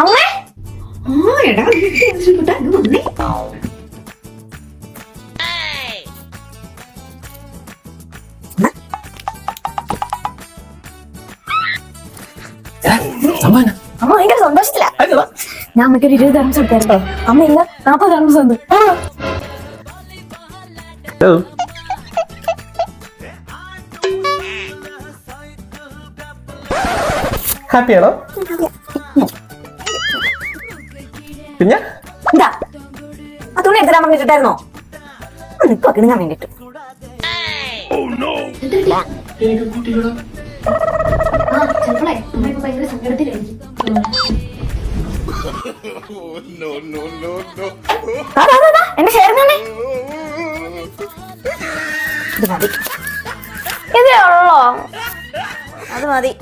അമ്മേ എടാ വന്നേ. അമ്മ ഭയങ്കര സന്തോഷത്തില്ല. ഞാൻ അമ്മയ്ക്ക് ഒരു 20 dirhams കൊടുത്തായിരുന്നോ? അമ്മ ഇല്ല 40 dirhams തന്നു. ഹാപ്പിയാണോ? പിന്നെ എന്താ ആ തുണി എടുത്തിടാൻ വേണ്ടിട്ടായിരുന്നോ? നിക്കോ കിണങ്ങാൻ വേണ്ടിട്ട്. എന്റെ ഷെയറിനാണേ ഇത് മതി. ഇതേ ഉള്ളോ? അത് മതി.